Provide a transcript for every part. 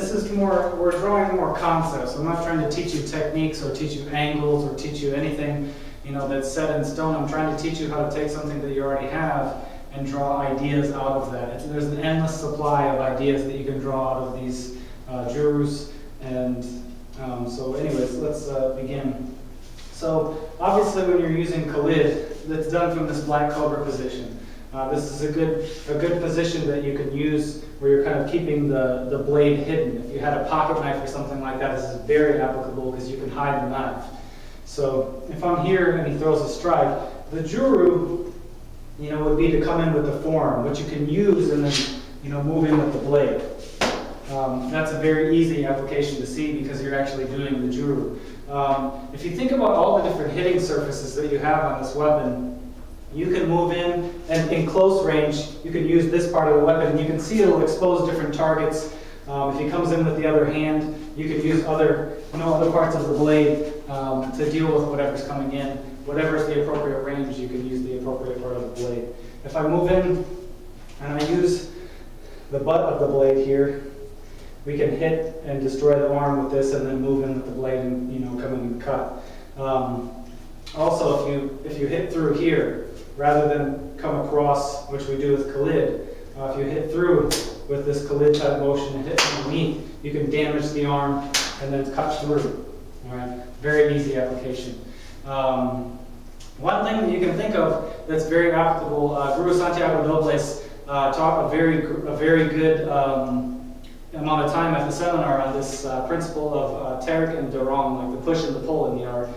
this is more, we're drawing more concepts. I'm not trying to teach you techniques or teach you angles or teach you anything, you know, that's set in stone. I'm trying to teach you how to take something that you already have and draw ideas out of that. There's an endless supply of ideas that you can draw out of these jurus. And so anyways, let's begin. So obviously when you're using Khalid, that's done from this black cobra position. This is a good position that you can use where you're kind of keeping the blade hidden. If you had a pocket knife or something like that, this is very applicable because you can hide the knife. So if I'm here and he throws a strike, the juru, you know, would be to come in with the forearm, which you can use and then, you know, move in with the blade. That's a very easy application to see because you're actually doing the juru. If you think about all the different hitting surfaces that you have on this weapon, you can move in, and in close range, you can use this part of the weapon, and you can see it'll expose different targets. If he comes in with the other hand, you can use other parts of the blade to deal with whatever's coming in. Whatever's the appropriate range, you can use the appropriate part of the blade. If I move in and I use the butt of the blade here, we can hit and destroy the arm with this, and then move in with the blade and, you know, come in and cut. Also, if you hit through here, rather than come across, which we do with Khalid, if you hit through with this Khalid type motion and hit underneath, you can damage the arm and then cut through. All right, very easy application. One thing that you can think of that's very applicable, Guru Santiago Dobles taught a very good amount of time at the seminar on this principle of Terik and Dorong, like the push and the pull in the art.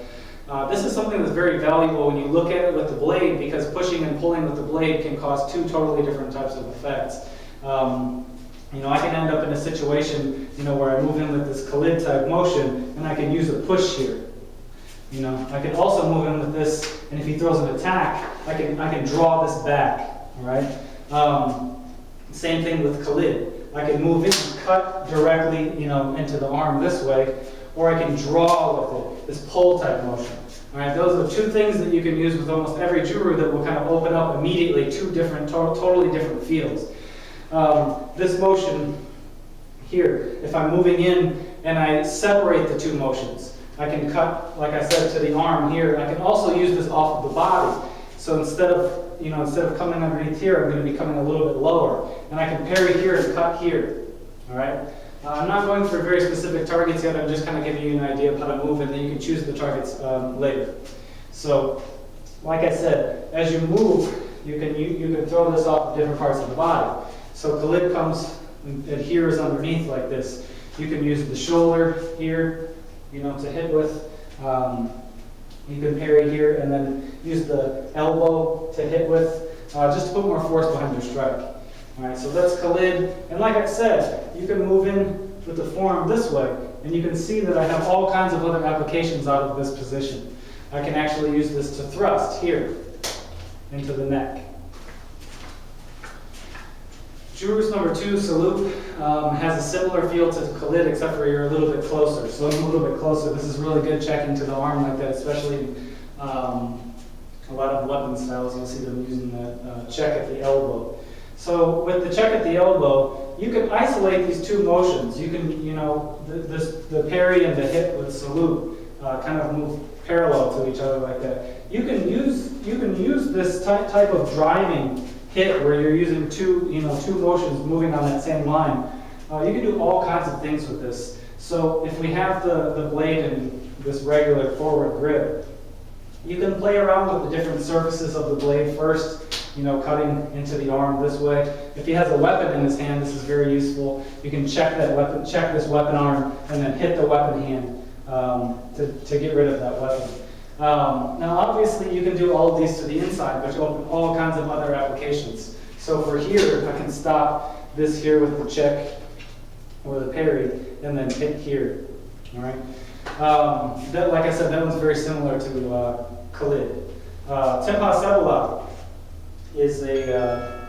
This is something that's very valuable when you look at it with the blade, because pushing and pulling with the blade can cause two totally different types of effects. You know, I can end up in a situation, you know, where I move in with this Khalid type motion, and I can use a push here. You know, I can also move in with this, and if he throws an attack, I can draw this back. All right. Same thing with Khalid. I can move in and cut directly, you know, into the arm this way, or I can draw with it, this pull type motion. All right, those are two things that you can use with almost every juru that will kind of open up immediately two different, totally different fields. This motion here, if I'm moving in and I separate the two motions, I can cut, like I said, to the arm here. I can also use this off of the body. So instead of coming underneath here, I'm going to be coming a little bit lower, and I can parry here and cut here. All right. I'm not going for very specific targets yet. I'm just kind of giving you an idea of how to move, and then you can choose the targets later. So, like I said, as you move, you can throw this off different parts of the body. So Khalid comes and adheres underneath like this. You can use the shoulder here, you know, to hit with. You can parry here, and then use the elbow to hit with, just to put more force behind your strike. All right, so that's Khalid, and like I said, you can move in with the forearm this way, and you can see that I have all kinds of other applications out of this position. I can actually use this to thrust here into the neck. Jurus number 2, Salute, has a similar feel to Khalid, except for you're a little bit closer. So I'm a little bit closer. This is really good checking to the arm like that, especially a lot of weapon styles. You'll see them using that check at the elbow. So with the check at the elbow, you can isolate these two motions. You can, you know, the parry and the hit with Salute kind of move parallel to each other like that. You can use this type of driving hit where you're using two motions moving on that same line. You can do all kinds of things with this. So if we have the blade in this regular forward grip, you can play around with the different surfaces of the blade first, you know, cutting into the arm this way. If he has a weapon in his hand, this is very useful. You can check this weapon arm, and then hit the weapon hand to get rid of that weapon. Now, obviously, you can do all of these to the inside, which open all kinds of other applications. So for here, I can stop this here with the check or the parry, and then hit here. All right. Like I said, that one's very similar to Khalid. Tempasepala is a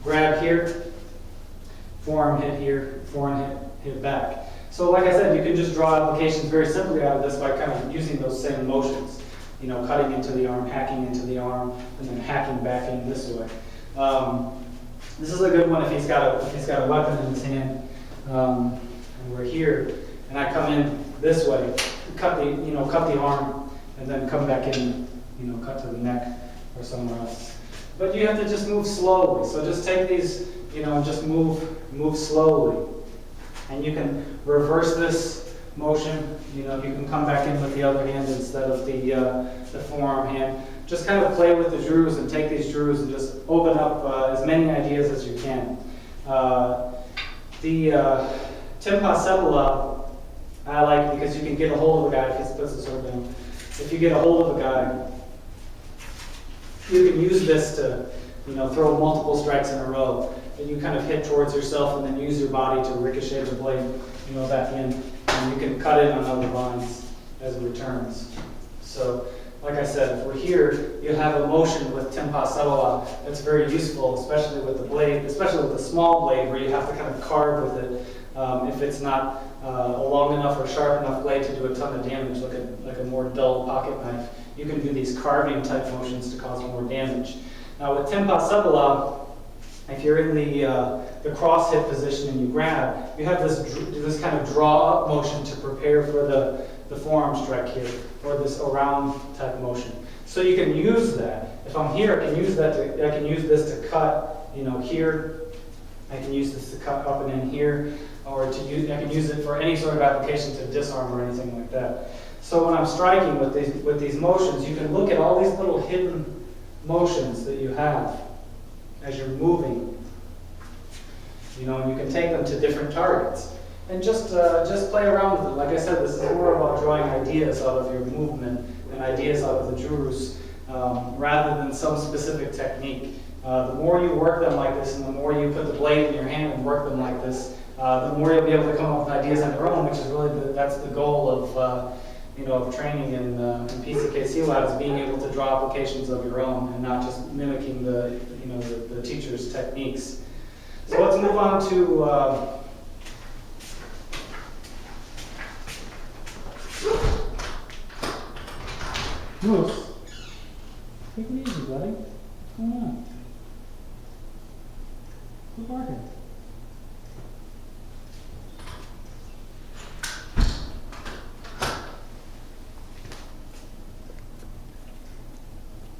grab here, forearm hit here, forearm hit back. So like I said, you can just draw applications very simply out of this by kind of using those same motions. You know, cutting into the arm, hacking into the arm, and then hacking back in this way. This is a good one if he's got a weapon in his hand. and we're here, and I come in this way, cut the arm, and then come back in, cut to the neck or somewhere else. But you have to just move slowly. So just take these, and just move slowly. And you can reverse this motion. You can come back in with the other hand instead of the forearm hand. Just kind of play with the jurus and take these jurus and just open up as many ideas as you can. The Tempasepala I like because you can get a hold of a guy if he puts the sword down. If you get a hold of a guy, you can use this to, throw multiple strikes in a row. And you kind of hit towards yourself and then use your body to ricochet the blade, back in. And you can cut in on other lines as it returns. So, like I said, if we're here, you have a motion with Tempasepala that's very useful, especially with the blade, especially with the small blade where you have to kind of carve with it. If it's not a long enough or sharp enough blade to do a ton of damage, like a more dull pocket knife, you can do these carving type motions to cause more damage. Now with Tempasepala, if you're in the cross hip position and you grab, you have this kind of draw up motion to prepare for the forearm strike here, or this around type motion. So you can use that. If I'm here, I can use this to cut, here. I can use this to cut up and in here, or I can use it for any sort of application to disarm or anything like that. So when I'm striking with these motions, you can look at all these little hidden motions that you have as you're moving, and you can take them to different targets. And just play around with it. Like I said, this is more about drawing ideas out of your movement and ideas out of the jurus, rather than some specific technique. The more you work them like this, and the more you put the blade in your hand and work them like this, the more you'll be able to come up with ideas on your own, which is really that's the goal of training in PCK Silat, is being able to draw applications of your own and not just mimicking the teacher's techniques. So let's move on to Moose. Take it easy, buddy. What's going on? Quit barking.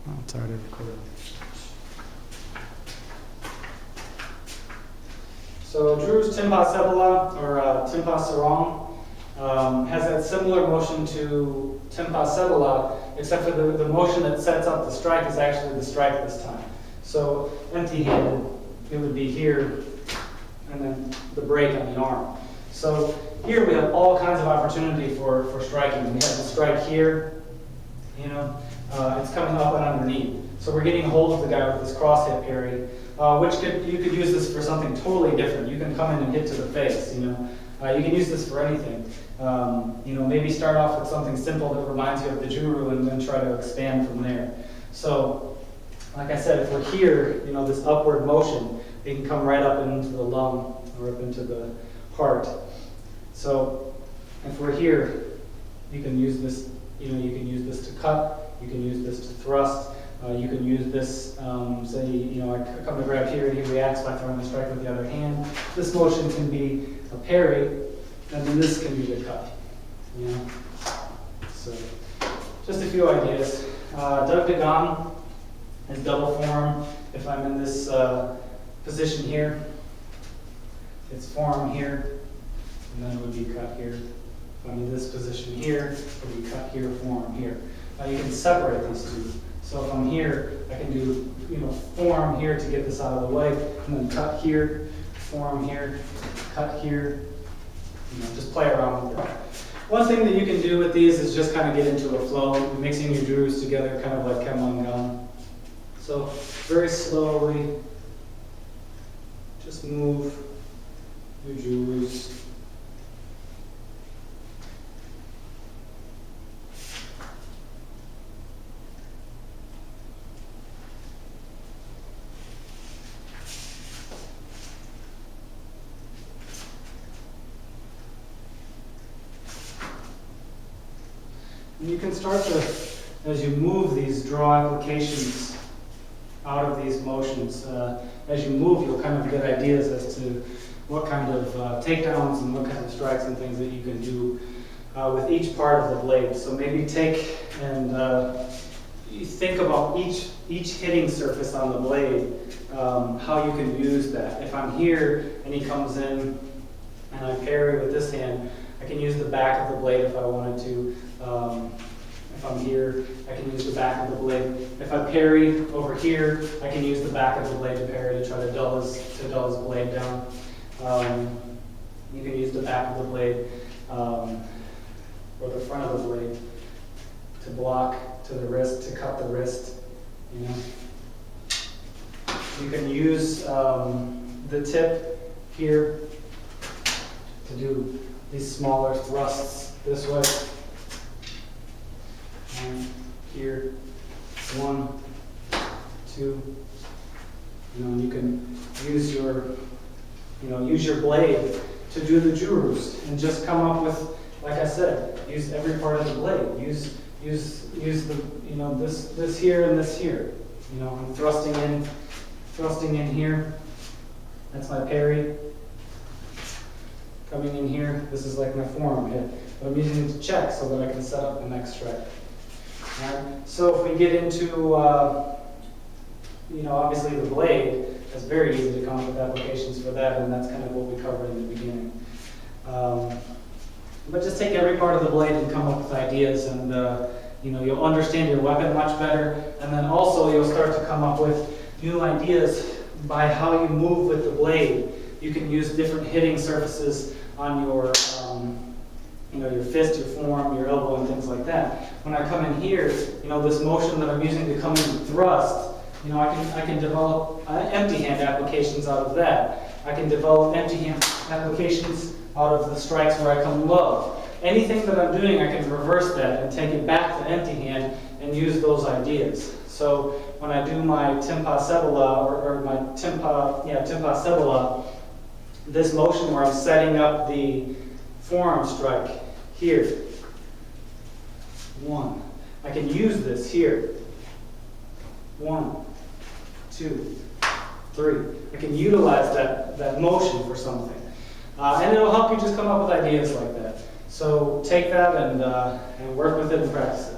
Oh, it's already recorded. So Jurus Tempasepala, or Tempasarong, has that similar motion to Tempasepala, except for the motion that sets up the strike is actually the strike this time. So empty-handed, it would be here, and then the break on the arm. So here we have all kinds of opportunity for striking. We have the strike here, it's coming up and underneath. So we're getting a hold of the guy with this cross hip area, you could use this for something totally different. You can come in and hit to the face, You can use this for anything. Maybe start off with something simple that reminds you of the juru and then try to expand from there. So, like I said, if we're here, this upward motion, it can come right up into the lung or up into the heart. So, if we're here, you can use this, you can use this to cut, you can use this to thrust, you can use this, say, I come to grab here and he reacts by throwing the strike with the other hand. This motion can be a parry, and then this can be the cut. So, just a few ideas. Dug Dagan is double form. If I'm in this position here, it's form here, and then it would be cut here. If I'm in this position here, it would be cut here, form here. Now you can separate these two. So if I'm here, I can do form here to get this out of the way, and then cut here, form here, cut here. Just play around with it. One thing that you can do with these is just kind of get into a flow, mixing your jurus together, kind of like Cimande. So very slowly, just move your jurus. And you can start to, as you move these, draw applications out of these motions. As you move, you'll kind of get ideas as to what kind of takedowns and what kind of strikes and things that you can do with each part of the blade. So maybe take and you think about each hitting surface on the blade, how you can use that. If I'm here and he comes in and I parry with this hand, I can use the back of the blade if I wanted to. If I'm here, I can use the back of the blade. If I parry over here, I can use the back of the blade to parry to try to dull his blade down. You can use the back of the blade or the front of the blade to block to the wrist, to cut the wrist. You know, you can use the tip here to do these smaller thrusts this way. And here, 1, 2. You know, you can use your blade to do the jurus and just come up with, like I said, use every part of the blade. Use the, you know, this here and this here. You know, I'm thrusting in here. That's my parry. Coming in here, this is like my forearm hit. But I'm using it to check so that I can set up the next strike. Right? So if we get into, you know, obviously the blade, it's very easy to come up with applications for that, and that's kind of what we covered in the beginning. But just take every part of the blade and come up with ideas, and you know, you'll understand your weapon much better, and then also you'll start to come up with new ideas by how you move with the blade. You can use different hitting surfaces on your, you know, your fist, your forearm, your elbow, and things like that. When I come in here, you know, this motion that I'm using to come in and thrust, you know, I can develop empty hand applications out of that. I can develop empty hand applications out of the strikes where I come low. Anything that I'm doing, I can reverse that and take it back to empty hand and use those ideas. So when I do my Tempasepala or my Tempasepala, this motion where I'm setting up the forearm strike here. 1. I can use this here. 1, 2, 3. I can utilize that motion for something. And it'll help you just come up with ideas like that. So take that and work with it and practice it.